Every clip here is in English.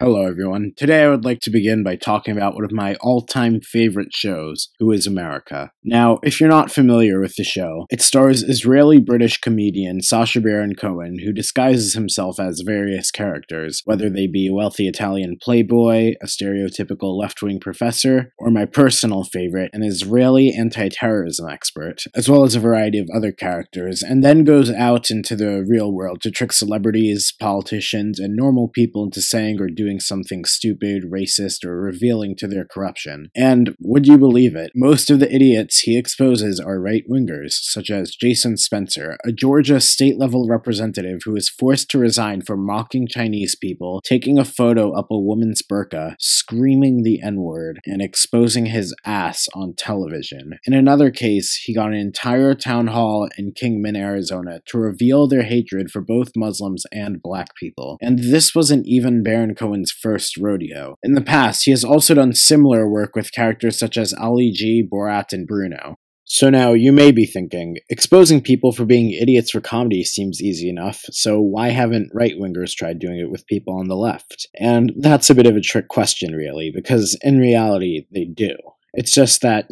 Hello everyone. Today I would like to begin by talking about one of my all-time favorite shows, Who is America? Now, if you're not familiar with the show, it stars Israeli-British comedian Sacha Baron Cohen, who disguises himself as various characters, whether they be a wealthy Italian playboy, a stereotypical left-wing professor, or my personal favorite, an Israeli anti-terrorism expert, as well as a variety of other characters, and then goes out into the real world to trick celebrities, politicians, and normal people into saying or doing something stupid, racist, or revealing to their corruption. And would you believe it, most of the idiots he exposes are right-wingers, such as Jason Spencer, a Georgia state-level representative who was forced to resign for mocking Chinese people, taking a photo up a woman's burqa, screaming the N-word, and exposing his ass on television. In another case, he got an entire town hall in Kingman, Arizona, to reveal their hatred for both Muslims and black people. And this wasn't even Baron Cohen's first rodeo. In the past, he has also done similar work with characters such as Ali G, Borat, and Bruno. So now, you may be thinking, exposing people for being idiots for comedy seems easy enough, so why haven't right-wingers tried doing it with people on the left? And that's a bit of a trick question, really, because in reality, they do. It's just that,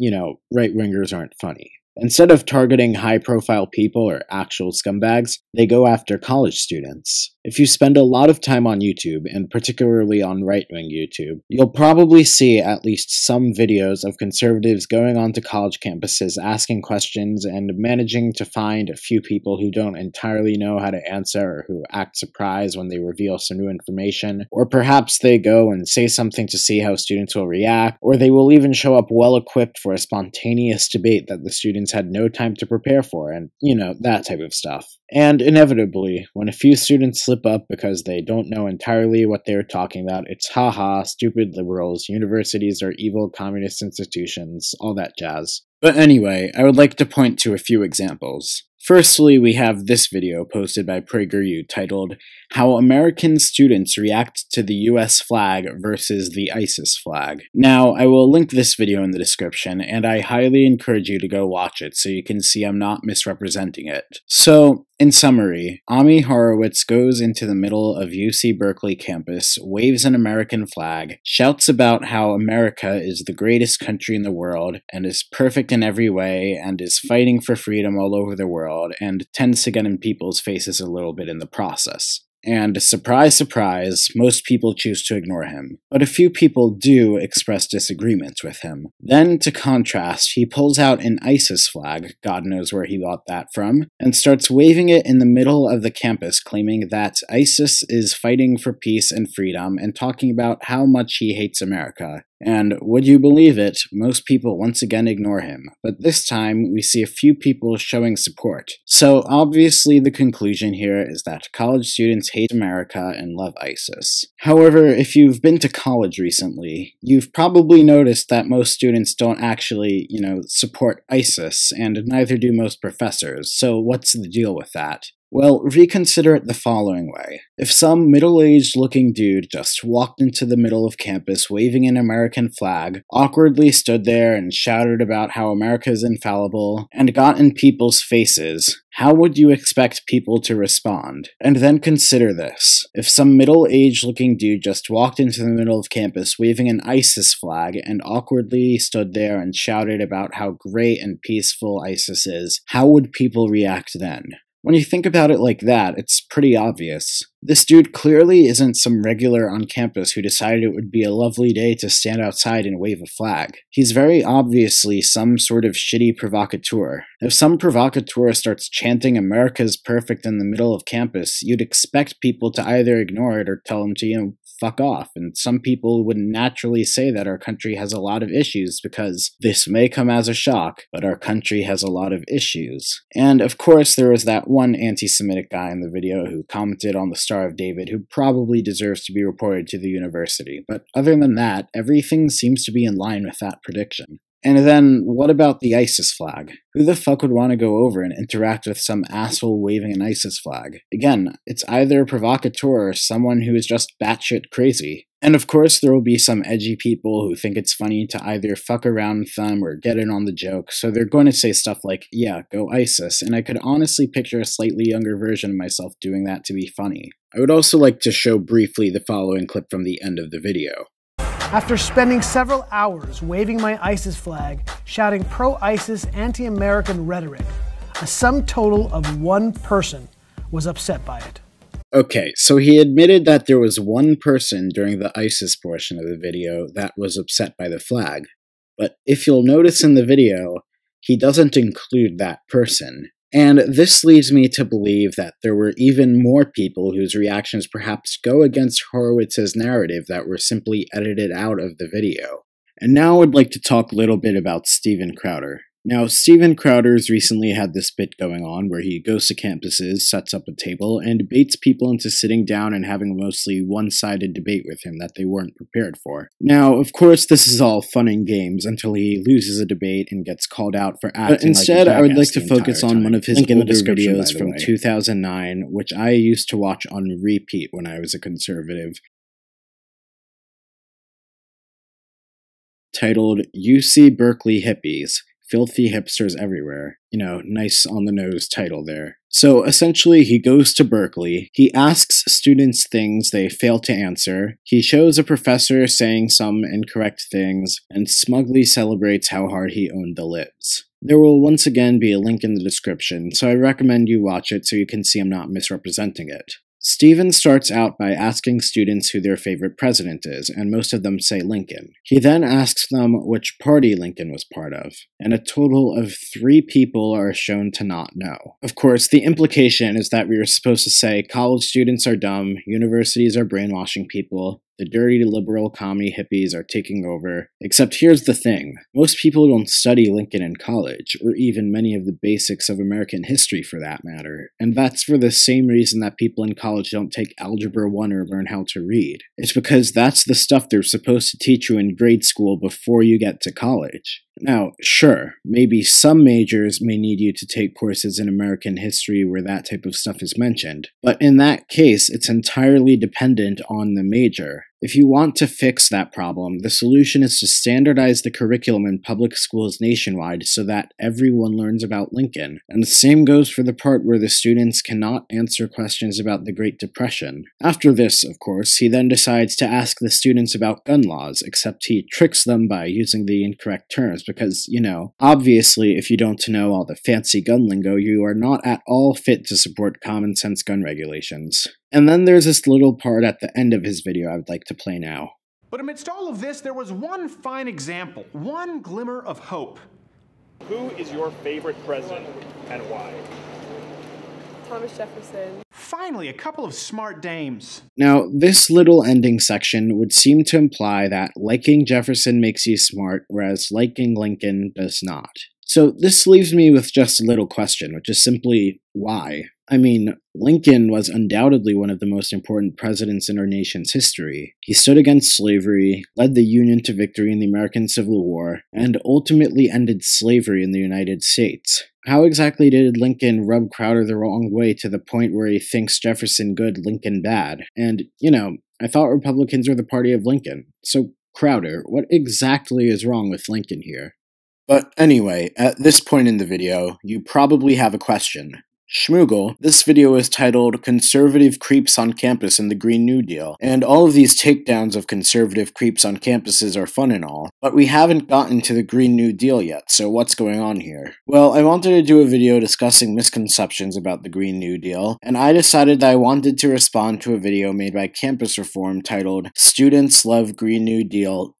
right-wingers aren't funny. Instead of targeting high-profile people or actual scumbags, they go after college students. If you spend a lot of time on YouTube, and particularly on right-wing YouTube, you'll probably see at least some videos of conservatives going onto college campuses asking questions and managing to find a few people who don't entirely know how to answer or who act surprised when they reveal some new information, or perhaps they go and say something to see how students will react, or they will even show up well-equipped for a spontaneous debate that the students had no time to prepare for, and, that type of stuff. And inevitably, when a few students slip up because they don't know entirely what they're talking about, it's haha, stupid liberals, universities are evil communist institutions, all that jazz. But anyway, I would like to point to a few examples. Firstly, we have this video posted by PragerU titled, How American Students React to the US Flag versus the ISIS Flag. Now, I will link this video in the description, and I highly encourage you to go watch it so you can see I'm not misrepresenting it. So, in summary, Ami Horowitz goes into the middle of UC Berkeley campus, waves an American flag, shouts about how America is the greatest country in the world, and is perfect in every way, and is fighting for freedom all over the world, and tends to get in people's faces a little bit in the process. And surprise, surprise, most people choose to ignore him. But a few people do express disagreements with him. Then, to contrast, he pulls out an ISIS flag, God knows where he got that from, and starts waving it in the middle of the campus, claiming that ISIS is fighting for peace and freedom, and talking about how much he hates America. And would you believe it, most people once again ignore him, but this time we see a few people showing support. So obviously the conclusion here is that college students hate America and love ISIS. However, if you've been to college recently, you've probably noticed that most students don't actually, support ISIS, and neither do most professors, so what's the deal with that? Well, reconsider it the following way. If some middle-aged looking dude just walked into the middle of campus waving an American flag, awkwardly stood there and shouted about how America is infallible, and got in people's faces, how would you expect people to respond? And then consider this. If some middle-aged looking dude just walked into the middle of campus waving an ISIS flag and awkwardly stood there and shouted about how great and peaceful ISIS is, how would people react then? When you think about it like that, it's pretty obvious. This dude clearly isn't some regular on campus who decided it would be a lovely day to stand outside and wave a flag. He's very obviously some sort of shitty provocateur. If some provocateur starts chanting America's perfect in the middle of campus, you'd expect people to either ignore it or tell him to, fuck off, and some people would naturally say that our country has a lot of issues because this may come as a shock, but our country has a lot of issues. And of course there was that one anti-Semitic guy in the video who commented on the Star of David who probably deserves to be reported to the university, but other than that, everything seems to be in line with that prediction. And then, what about the ISIS flag? Who the fuck would want to go over and interact with some asshole waving an ISIS flag? Again, it's either a provocateur or someone who is just batshit crazy. And of course, there will be some edgy people who think it's funny to either fuck around with them or get in on the joke, so they're going to say stuff like, yeah, go ISIS, and I could honestly picture a slightly younger version of myself doing that to be funny. I would also like to show briefly the following clip from the end of the video. After spending several hours waving my ISIS flag, shouting pro-ISIS, anti-American rhetoric, a sum total of 1 person was upset by it. Okay, so he admitted that there was one person during the ISIS portion of the video that was upset by the flag. But if you'll notice in the video, he doesn't include that person. And this leads me to believe that there were even more people whose reactions perhaps go against Horowitz's narrative that were simply edited out of the video. And now I would like to talk a little bit about Steven Crowder. Now, Steven Crowder's recently had this bit going on where he goes to campuses, sets up a table, and baits people into sitting down and having a mostly one-sided debate with him that they weren't prepared for. Now, of course, this is all fun and games until he loses a debate and gets called out for acting. But instead, I would like to focus on one of his older videos from 2009, which I used to watch on repeat when I was a conservative, titled UC Berkeley Hippies. Filthy hipsters everywhere. You know, nice on-the-nose title there. So essentially, he goes to Berkeley, he asks students things they fail to answer, he shows a professor saying some incorrect things, and smugly celebrates how hard he owned the libs. There will once again be a link in the description, so I recommend you watch it so you can see I'm not misrepresenting it. Steven starts out by asking students who their favorite president is, and most of them say Lincoln. He then asks them which party Lincoln was part of, and a total of 3 people are shown to not know. Of course, the implication is that we are supposed to say college students are dumb, universities are brainwashing people, the dirty liberal commie hippies are taking over. Except here's the thing. Most people don't study Lincoln in college, or even many of the basics of American history for that matter. And that's for the same reason that people in college don't take Algebra 1 or learn how to read. It's because that's the stuff they're supposed to teach you in grade school before you get to college. Now, sure, maybe some majors may need you to take courses in American history where that type of stuff is mentioned, but in that case, it's entirely dependent on the major. If you want to fix that problem, the solution is to standardize the curriculum in public schools nationwide so that everyone learns about Lincoln. And the same goes for the part where the students cannot answer questions about the Great Depression. After this, of course, he then decides to ask the students about gun laws, except he tricks them by using the incorrect terms because, you know, obviously if you don't know all the fancy gun lingo, you are not at all fit to support common sense gun regulations. And then there's this little part at the end of his video I would like to play now. But amidst all of this, there was one fine example, one glimmer of hope. Who is your favorite president and why? Thomas Jefferson. Finally, a couple of smart dames. Now, this little ending section would seem to imply that liking Jefferson makes you smart, whereas liking Lincoln does not. So this leaves me with just a little question, which is simply, why? I mean, Lincoln was undoubtedly one of the most important presidents in our nation's history. He stood against slavery, led the Union to victory in the American Civil War, and ultimately ended slavery in the United States. How exactly did Lincoln rub Crowder the wrong way to the point where he thinks Jefferson good, Lincoln bad? And, you know, I thought Republicans were the party of Lincoln. So, Crowder, what exactly is wrong with Lincoln here? But anyway, at this point in the video, you probably have a question. Shmoogle, this video is titled Conservative Creeps on Campus and the Green New Deal, and all of these takedowns of conservative creeps on campuses are fun and all, but we haven't gotten to the Green New Deal yet, so what's going on here? Well, I wanted to do a video discussing misconceptions about the Green New Deal, and I decided that I wanted to respond to a video made by Campus Reform titled Students Love Green New Deal ...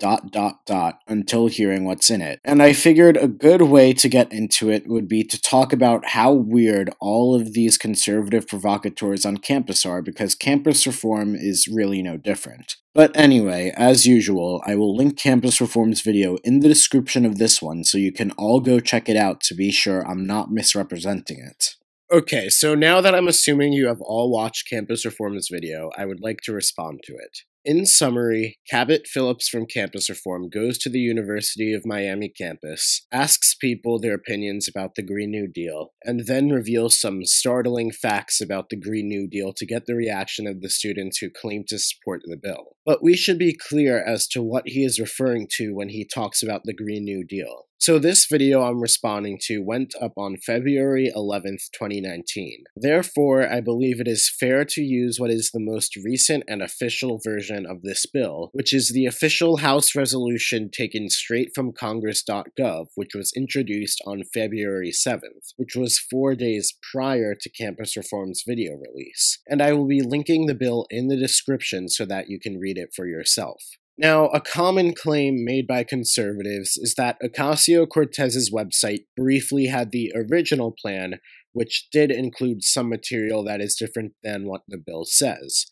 until hearing what's in it. And I figured a good way to get into it would be to talk about how weird all of these conservative provocateurs on campus are, because Campus Reform is really no different. But anyway, as usual, I will link Campus Reform's video in the description of this one so you can all go check it out to be sure I'm not misrepresenting it. Okay, so now that I'm assuming you have all watched Campus Reform's video, I would like to respond to it. in summary, Cabot Phillips from Campus Reform goes to the University of Miami campus, asks people their opinions about the Green New Deal, and then reveals some startling facts about the Green New Deal to get the reaction of the students who claim to support the bill. But we should be clear as to what he is referring to when he talks about the Green New Deal. So this video I'm responding to went up on February 11th, 2019. Therefore, I believe it is fair to use what is the most recent and official version of this bill, which is the official House resolution taken straight from Congress.gov, which was introduced on February 7th, which was 4 days prior to Campus Reform's video release. And I will be linking the bill in the description so that you can read it for yourself. Now, a common claim made by conservatives is that Ocasio-Cortez's website briefly had the original plan, which did include some material that is different than what the bill says.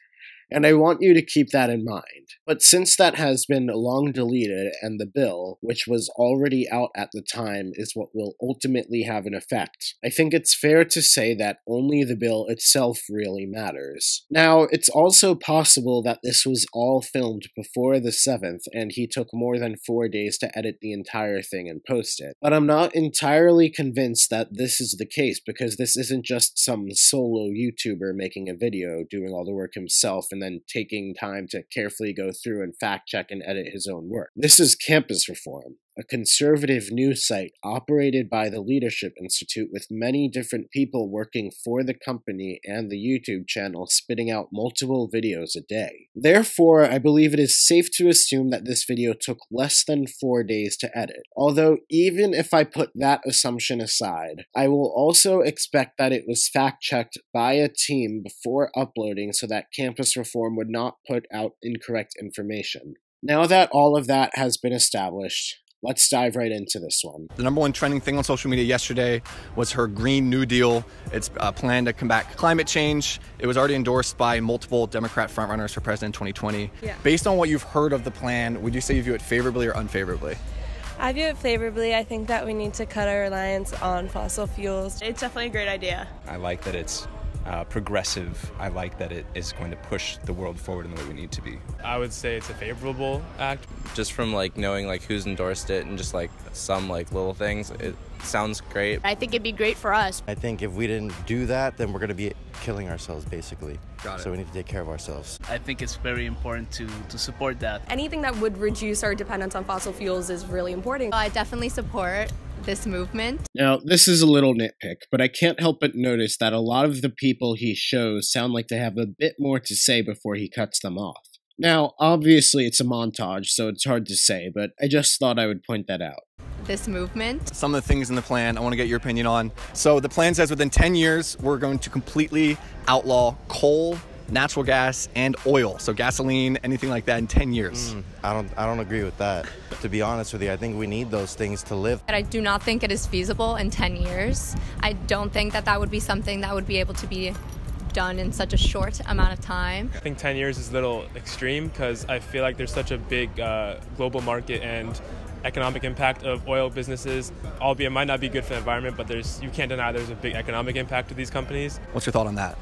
And I want you to keep that in mind. But since that has been long deleted and the bill, which was already out at the time, is what will ultimately have an effect, I think it's fair to say that only the bill itself really matters. Now, it's also possible that this was all filmed before the 7th and he took more than 4 days to edit the entire thing and post it. But I'm not entirely convinced that this is the case because this isn't just some solo YouTuber making a video doing all the work himself and then taking time to carefully go through and fact-check and edit his own work. This is Campus Reform, a conservative news site operated by the Leadership Institute with many different people working for the company and the YouTube channel spitting out multiple videos a day. Therefore, I believe it is safe to assume that this video took less than 4 days to edit. Although, even if I put that assumption aside, I will also expect that it was fact-checked by a team before uploading so that Campus Reform would not put out incorrect information. Now that all of that has been established, let's dive right into this one. The number one trending thing on social media yesterday was her Green New Deal. It's a plan to combat climate change. It was already endorsed by multiple Democrat frontrunners for president in 2020. Yeah. Based on what you've heard of the plan, would you say you view it favorably or unfavorably? I view it favorably. I think that we need to cut our reliance on fossil fuels. It's definitely a great idea. I like that it's progressive. I like that it is going to push the world forward in the way we need to be. I would say it's a favorable act. Just from knowing who's endorsed it and just some little things, it sounds great. I think it'd be great for us. I think if we didn't do that, then we're going to be killing ourselves basically. Got it. So we need to take care of ourselves. I think it's very important to support that. Anything that would reduce our dependence on fossil fuels is really important. I definitely support this movement. Now, this is a little nitpick, but I can't help but notice that a lot of the people he shows sound like they have a bit more to say before he cuts them off. Now, obviously it's a montage, so it's hard to say, but I just thought I would point that out. This movement. Some of the things in the plan I want to get your opinion on. So the plan says within 10 years, we're going to completely outlaw coal, natural gas, and oil. So gasoline, anything like that in 10 years. I don't agree with that. To be honest with you, I think we need those things to live. I do not think it is feasible in 10 years. I don't think that that would be something that would be able to be done in such a short amount of time. I think 10 years is a little extreme because I feel like there's such a big global market and economic impact of oil businesses, albeit it might not be good for the environment, but you can't deny there's a big economic impact to these companies. What's your thought on that?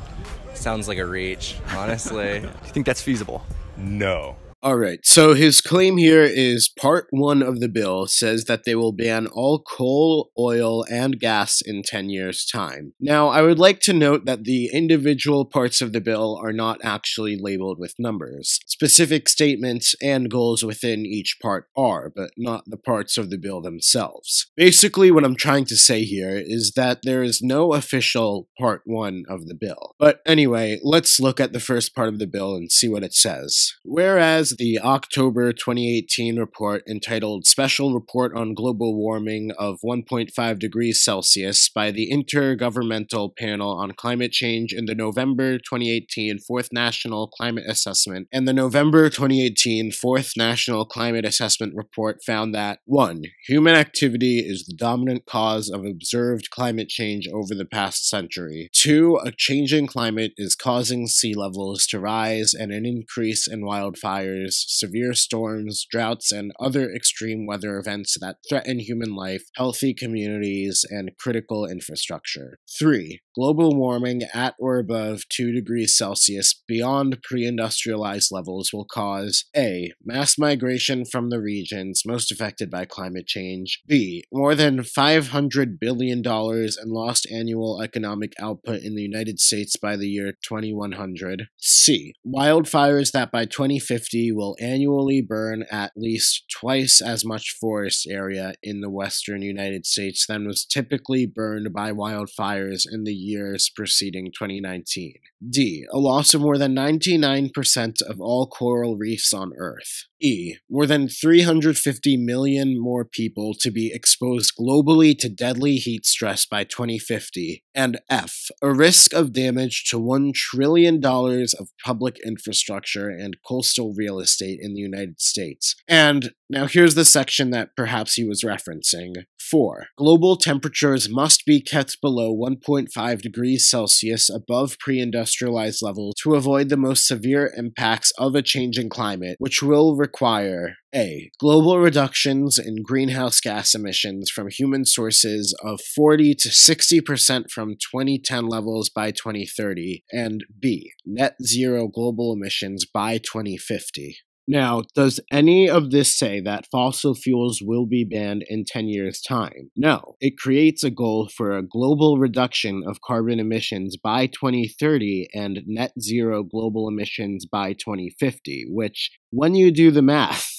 Sounds like a reach, honestly. Do you think that's feasible? No. Alright, so his claim here is Part 1 of the bill says that they will ban all coal, oil, and gas in 10 years' time. Now, I would like to note that the individual parts of the bill are not actually labeled with numbers. Specific statements and goals within each part are, but not the parts of the bill themselves. Basically, what I'm trying to say here is that there is no official Part 1 of the bill. But anyway, let's look at the first part of the bill and see what it says. Whereas the October 2018 report entitled Special Report on Global Warming of 1.5 degrees Celsius by the Intergovernmental Panel on Climate Change in the November 2018 Fourth National Climate Assessment and the November 2018 Fourth National Climate Assessment Report found that 1. Human activity is the dominant cause of observed climate change over the past century. 2. A changing climate is causing sea levels to rise and an increase in wildfires, severe storms, droughts, and other extreme weather events that threaten human life, healthy communities, and critical infrastructure. 3. global warming at or above 2 degrees Celsius beyond pre-industrialized levels will cause A. Mass migration from the regions most affected by climate change, B. More than $500 billion in lost annual economic output in the United States by the year 2100, C. Wildfires that by 2050 will annually burn at least twice as much forest area in the western United States than was typically burned by wildfires in the years preceding 2019. D. A loss of more than 99% of all coral reefs on Earth. E. More than 350 million more people to be exposed globally to deadly heat stress by 2050. And F. A risk of damage to $1 trillion of public infrastructure and coastal real estate in the United States. And now here's the section that perhaps he was referencing. 4. Global temperatures must be kept below 1.5 degrees Celsius above pre-industrialized levels to avoid the most severe impacts of a changing climate, which will require A. Global reductions in greenhouse gas emissions from human sources of 40 to 60% from 2010 levels by 2030, and B. Net zero global emissions by 2050. Now, does any of this say that fossil fuels will be banned in 10 years' time? No. It creates a goal for a global reduction of carbon emissions by 2030 and net zero global emissions by 2050, which, when you do the math,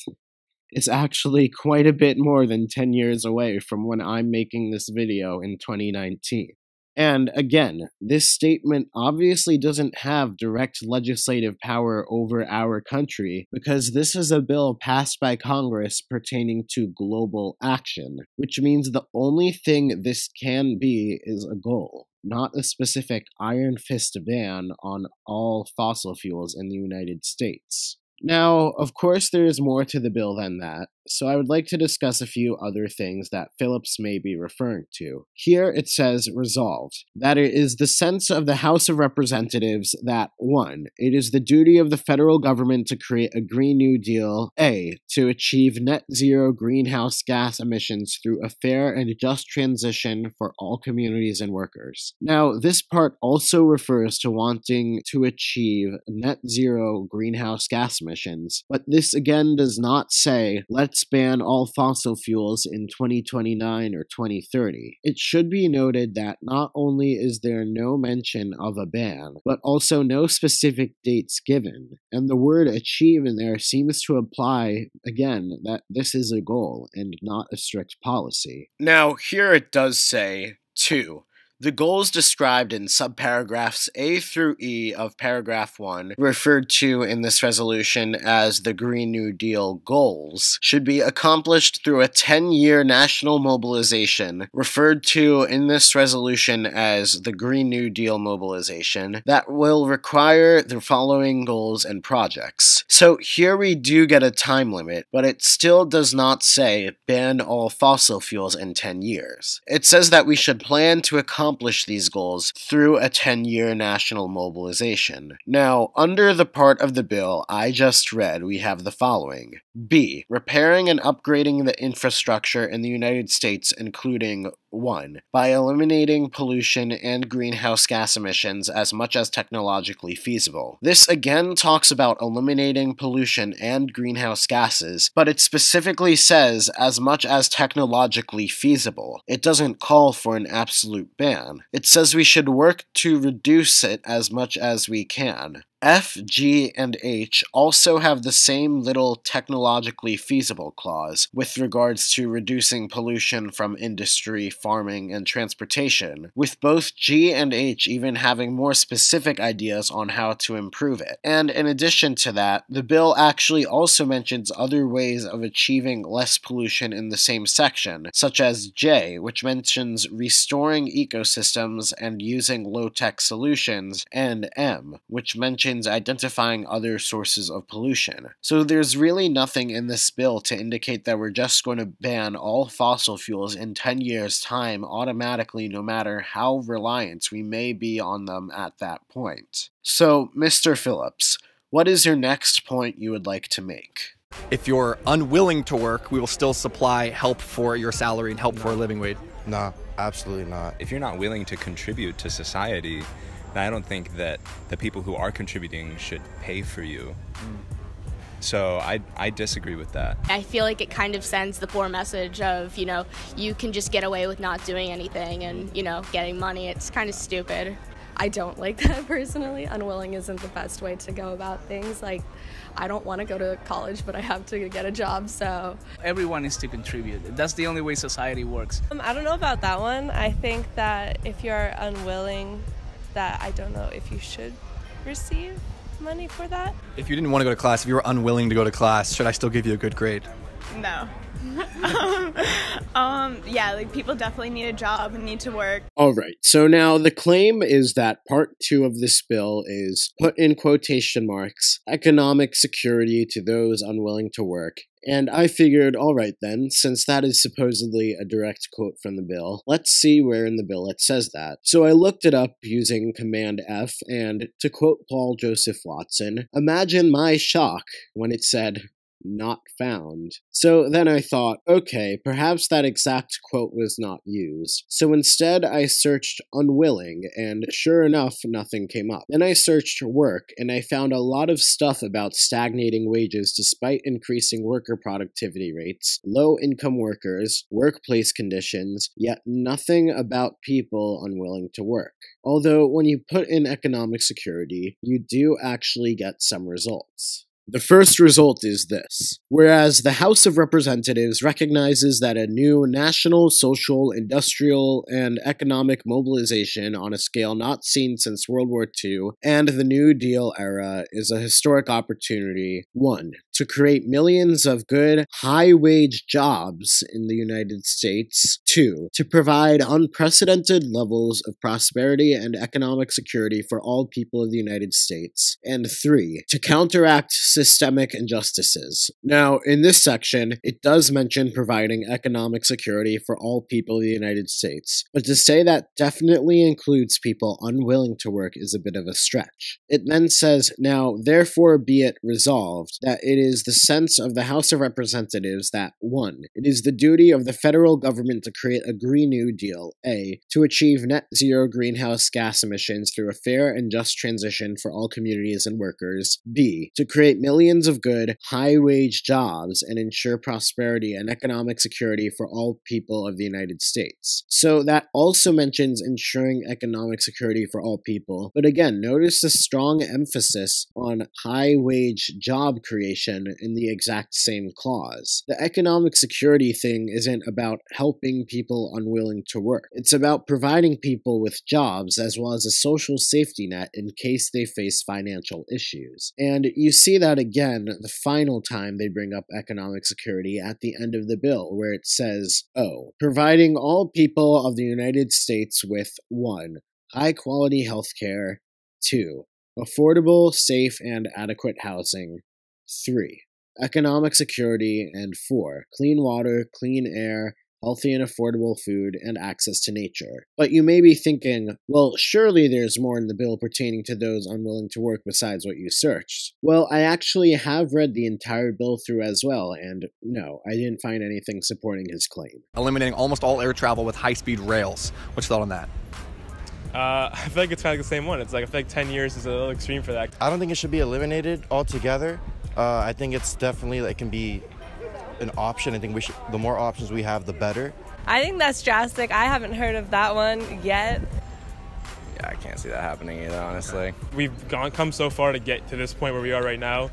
is actually quite a bit more than 10 years away from when I'm making this video in 2019. And again, this statement obviously doesn't have direct legislative power over our country because this is a bill passed by Congress pertaining to global action, which means the only thing this can be is a goal, not a specific iron fist ban on all fossil fuels in the United States. Now, of course, there is more to the bill than that, so I would like to discuss a few other things that Phillips may be referring to. Here it says resolved, that it is the sense of the House of Representatives that 1. It is the duty of the federal government to create a Green New Deal, A. To achieve net zero greenhouse gas emissions through a fair and just transition for all communities and workers. Now, this part also refers to wanting to achieve net zero greenhouse gas emissions, but this again does not say, let's ban all fossil fuels in 2029 or 2030. It should be noted that not only is there no mention of a ban, but also no specific dates given, and the word achieve in there seems to imply, again, that this is a goal and not a strict policy. Now, here it does say, 2. The goals described in subparagraphs A through E of paragraph 1, referred to in this resolution as the Green New Deal goals, should be accomplished through a 10-year national mobilization, referred to in this resolution as the Green New Deal mobilization, that will require the following goals and projects. So here we do get a time limit, but it still does not say ban all fossil fuels in 10 years. It says that we should plan to accomplish these goals through a 10-year national mobilization. Now, under the part of the bill I just read, we have the following. B. Repairing and upgrading the infrastructure in the United States, including 1. By eliminating pollution and greenhouse gas emissions as much as technologically feasible. This again talks about eliminating pollution and greenhouse gases, but it specifically says as much as technologically feasible. It doesn't call for an absolute ban. It says we should work to reduce it as much as we can. F, G, and H also have the same little technologically feasible clause with regards to reducing pollution from industry, farming, and transportation, with both G and H even having more specific ideas on how to improve it. And in addition to that, the bill actually also mentions other ways of achieving less pollution in the same section, such as J, which mentions restoring ecosystems and using low-tech solutions, and M, which mentions identifying other sources of pollution. So there's really nothing in this bill to indicate that we're just going to ban all fossil fuels in 10 years' time automatically, no matter how reliant we may be on them at that point. So, Mr. Phillips, what is your next point you would like to make? If you're unwilling to work, we will still supply help for your salary and help for a living wage. Nah, Absolutely not. If you're not willing to contribute to society, then I don't think that the people who are contributing should pay for you. So I disagree with that. I feel like it kind of sends the poor message of, you can just get away with not doing anything and, getting money. It's kind of stupid. I don't like that personally. Unwilling isn't the best way to go about things. Like, I don't want to go to college, but I have to get a job, so. Everyone needs to contribute. That's the only way society works. I don't know about that one. I think that if you're unwilling, that I don't know if you should receive money for that. If you didn't want to go to class, if you were unwilling to go to class, should I still give you a good grade? No. Yeah, people definitely need a job and need to work. Alright, so now the claim is that part 2 of this bill is, put in quotation marks, economic security to those unwilling to work. And I figured, alright then, since that is supposedly a direct quote from the bill, let's see where in the bill it says that. So I looked it up using Command F, and to quote Paul Joseph Watson, imagine my shock when it said, not found. So then I thought, okay, perhaps that exact quote was not used. So instead I searched unwilling, and sure enough, nothing came up. Then I searched work, and I found a lot of stuff about stagnating wages despite increasing worker productivity rates, low-income workers, workplace conditions, yet nothing about people unwilling to work. Although when you put in economic security, you do actually get some results. The first result is this. Whereas the House of Representatives recognizes that a new national, social, industrial, and economic mobilization on a scale not seen since World War II and the New Deal era is a historic opportunity, 1. To create millions of good, high-wage jobs in the United States, 2. To provide unprecedented levels of prosperity and economic security for all people of the United States, and 3. To counteract systemic injustices. Now, in this section, it does mention providing economic security for all people of the United States, but to say that definitely includes people unwilling to work is a bit of a stretch. It then says, now, therefore be it resolved that it is the sense of the House of Representatives that 1. It is the duty of the federal government to create a Green New Deal, A. To achieve net zero greenhouse gas emissions through a fair and just transition for all communities and workers, B. To create millions of good, high-wage jobs and ensure prosperity and economic security for all people of the United States. So that also mentions ensuring economic security for all people, but again, notice the strong emphasis on high-wage job creation in the exact same clause. The economic security thing isn't about helping people unwilling to work. It's about providing people with jobs as well as a social safety net in case they face financial issues. And you see that again the final time they bring up economic security at the end of the bill, where it says, providing all people of the United States with 1. High-quality healthcare, 2. Affordable, safe, and adequate housing, 3. Economic security, and 4. Clean water, clean air, healthy and affordable food, and access to nature. But you may be thinking, well, surely there's more in the bill pertaining to those unwilling to work besides what you searched. Well, I actually have read the entire bill through as well, and no, I didn't find anything supporting his claim. Eliminating almost all air travel with high-speed rails. What's your thought on that? I feel like it's kind of the same one. I feel like 10 years is a little extreme for that. I don't think it should be eliminated altogether. I think it's definitely, it can be an option. I think the more options we have, the better. I think that's drastic. I haven't heard of that one yet. Yeah, I can't see that happening either, honestly. We've come so far to get to this point where we are right now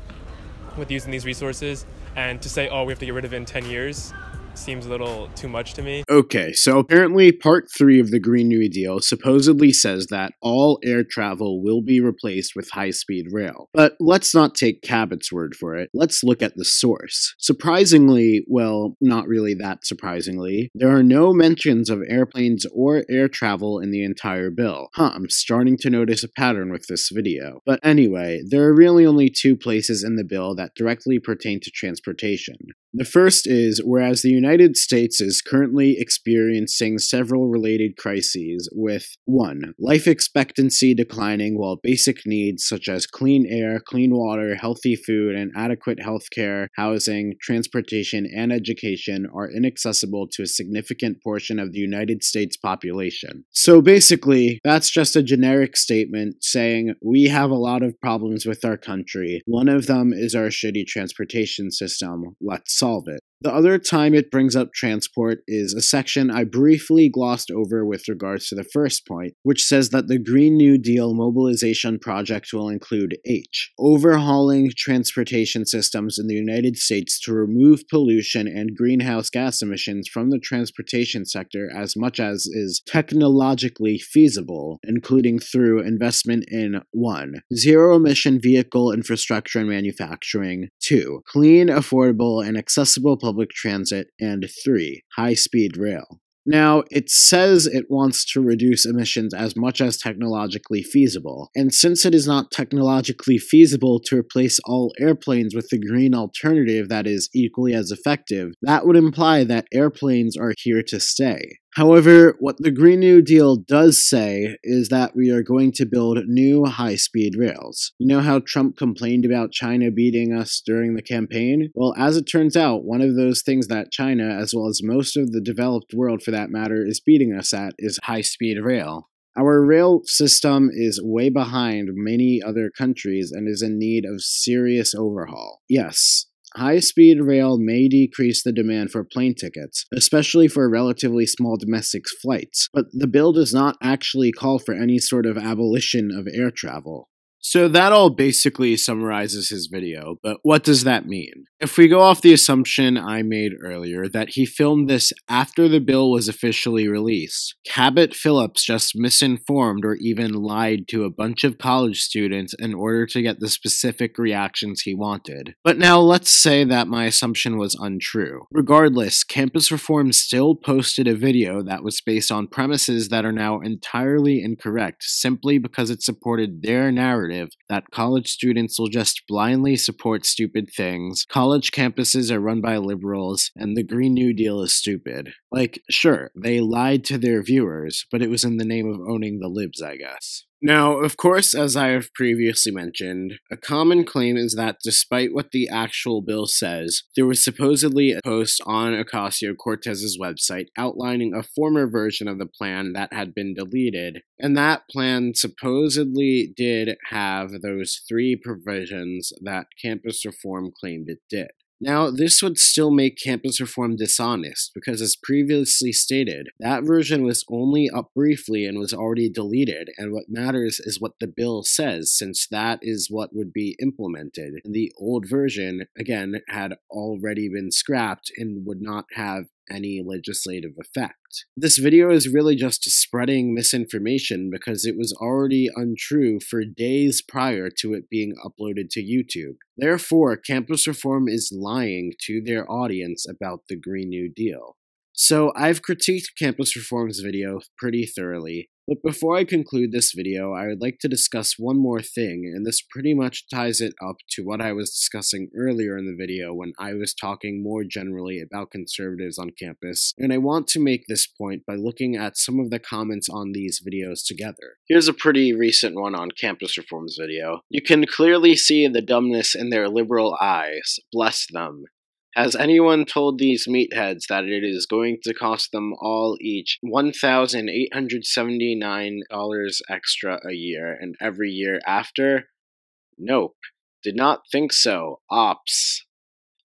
with using these resources, and to say, we have to get rid of it in 10 years seems a little too much to me. Okay, so apparently part 3 of the Green New Deal supposedly says that all air travel will be replaced with high-speed rail. But let's not take Cabot's word for it. Let's look at the source. Surprisingly, well, not really that surprisingly, there are no mentions of airplanes or air travel in the entire bill. I'm starting to notice a pattern with this video. But anyway, there are really only 2 places in the bill that directly pertain to transportation. The first is, whereas the United States is currently experiencing several related crises with 1. Life expectancy declining while basic needs such as clean air, clean water, healthy food, and adequate healthcare, housing, transportation, and education are inaccessible to a significant portion of the United States population. So basically, that's just a generic statement saying we have a lot of problems with our country. One of them is our shitty transportation system. Let's solve it. The other time it brings up transport is a section I briefly glossed over with regards to the first point, which says that the Green New Deal mobilization project will include H. Overhauling transportation systems in the United States to remove pollution and greenhouse gas emissions from the transportation sector as much as is technologically feasible, including through investment in 1. Zero-emission vehicle infrastructure and manufacturing, 2. Clean, affordable, and accessible public transit, and 3. High-speed rail. Now, it says it wants to reduce emissions as much as technologically feasible, and since it is not technologically feasible to replace all airplanes with the green alternative that is equally as effective, that would imply that airplanes are here to stay. However, what the Green New Deal does say is that we are going to build new high-speed rails. You know how Trump complained about China beating us during the campaign? Well, as it turns out, one of those things that China, as well as most of the developed world for that matter, is beating us at is high-speed rail. Our rail system is way behind many other countries and is in need of serious overhaul. Yes. High-speed rail may decrease the demand for plane tickets, especially for relatively small domestic flights, but the bill does not actually call for any sort of abolition of air travel. So that all basically summarizes his video, but what does that mean? If we go off the assumption I made earlier that he filmed this after the bill was officially released, Cabot Phillips just misinformed or even lied to a bunch of college students in order to get the specific reactions he wanted. But now let's say that my assumption was untrue. Regardless, Campus Reform still posted a video that was based on premises that are now entirely incorrect simply because it supported their narrative that college students will just blindly support stupid things, college campuses are run by liberals, and the Green New Deal is stupid. Like, sure, they lied to their viewers, but it was in the name of owning the libs, I guess. Now, of course, as I have previously mentioned, a common claim is that despite what the actual bill says, there was supposedly a post on Ocasio-Cortez's website outlining a former version of the plan that had been deleted, and that plan supposedly did have those 3 provisions that Campus Reform claimed it did. Now, this would still make Campus Reform dishonest, because as previously stated, that version was only up briefly and was already deleted, and what matters is what the bill says, since that is what would be implemented. And the old version, again, had already been scrapped and would not have any legislative effect. This video is really just spreading misinformation because it was already untrue for days prior to it being uploaded to YouTube. Therefore, Campus Reform is lying to their audience about the Green New Deal. So I've critiqued Campus Reform's video pretty thoroughly, but before I conclude this video, I would like to discuss one more thing, and this pretty much ties it up to what I was discussing earlier in the video when I was talking more generally about conservatives on campus, and I want to make this point by looking at some of the comments on these videos together. Here's a pretty recent one on Campus Reform's video. You can clearly see the dumbness in their liberal eyes. Bless them. Has anyone told these meatheads that it is going to cost them all each $1,879 extra a year and every year after? Nope. Did not think so. Ops.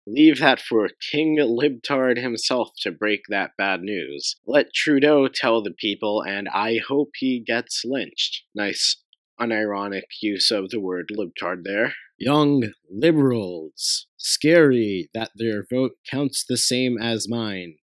Leave that for King Libtard himself to break that bad news. Let Trudeau tell the people, and I hope he gets lynched. Nice, unironic use of the word libtard there. Young liberals. Scary that their vote counts the same as mine, ...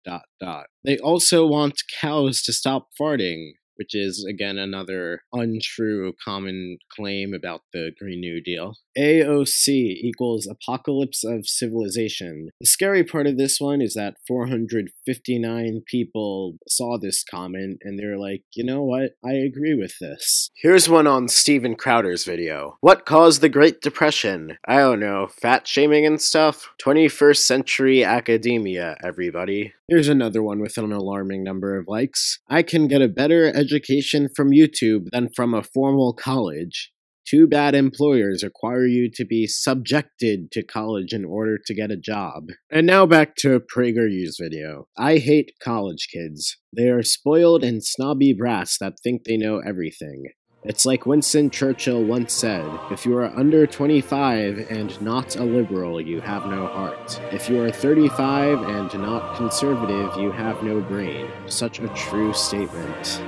They also want cows to stop farting, which is, again, another untrue common claim about the Green New Deal. AOC equals Apocalypse of Civilization. The scary part of this one is that 459 people saw this comment and they're like, you know what, I agree with this. Here's one on Steven Crowder's video. What caused the Great Depression? I don't know, fat shaming and stuff? 21st century academia, everybody. Here's another one with an alarming number of likes. I can get a better education from YouTube than from a formal college. Too bad employers require you to be subjected to college in order to get a job. And now back to PragerU's video. I hate college kids. They are spoiled and snobby brats that think they know everything. It's like Winston Churchill once said, if you are under 25 and not a liberal, you have no heart. If you are 35 and not conservative, you have no brain. Such a true statement.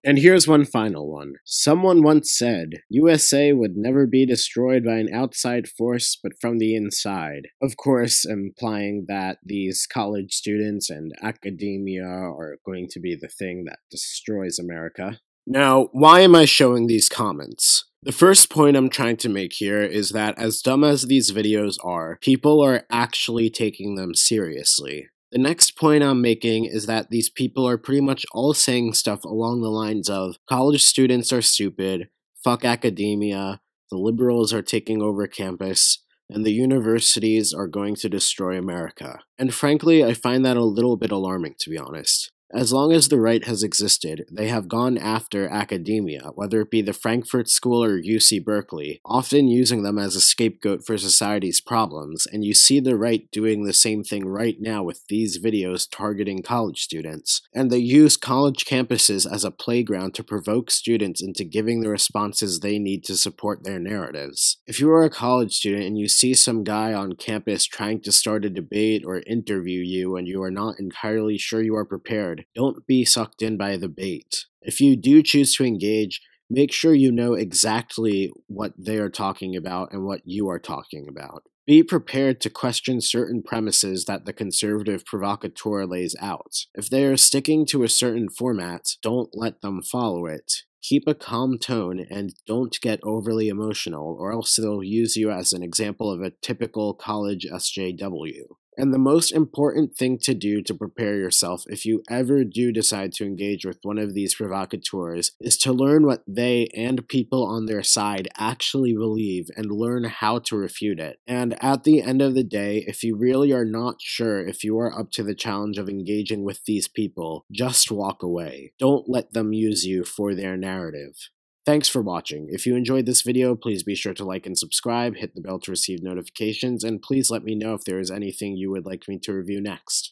And here's one final one. Someone once said, USA would never be destroyed by an outside force, but from the inside. Of course, implying that these college students and academia are going to be the thing that destroys America. Now, why am I showing these comments? The first point I'm trying to make here is that as dumb as these videos are, people are actually taking them seriously. The next point I'm making is that these people are pretty much all saying stuff along the lines of, college students are stupid, fuck academia, the liberals are taking over campus, and the universities are going to destroy America. And frankly, I find that a little bit alarming, to be honest. As long as the right has existed, they have gone after academia, whether it be the Frankfurt School or UC Berkeley, often using them as a scapegoat for society's problems, and you see the right doing the same thing right now with these videos targeting college students. And they use college campuses as a playground to provoke students into giving the responses they need to support their narratives. If you are a college student and you see some guy on campus trying to start a debate or interview you and you are not entirely sure you are prepared, don't be sucked in by the bait. If you do choose to engage, make sure you know exactly what they are talking about and what you are talking about. Be prepared to question certain premises that the conservative provocateur lays out. If they are sticking to a certain format, don't let them follow it. Keep a calm tone and don't get overly emotional, or else they'll use you as an example of a typical college SJW. And the most important thing to do to prepare yourself if you ever do decide to engage with one of these provocateurs is to learn what they and people on their side actually believe and learn how to refute it. And at the end of the day, if you really are not sure if you are up to the challenge of engaging with these people, just walk away. Don't let them use you for their narrative. Thanks for watching. If you enjoyed this video, please be sure to like and subscribe, hit the bell to receive notifications, and please let me know if there is anything you would like me to review next.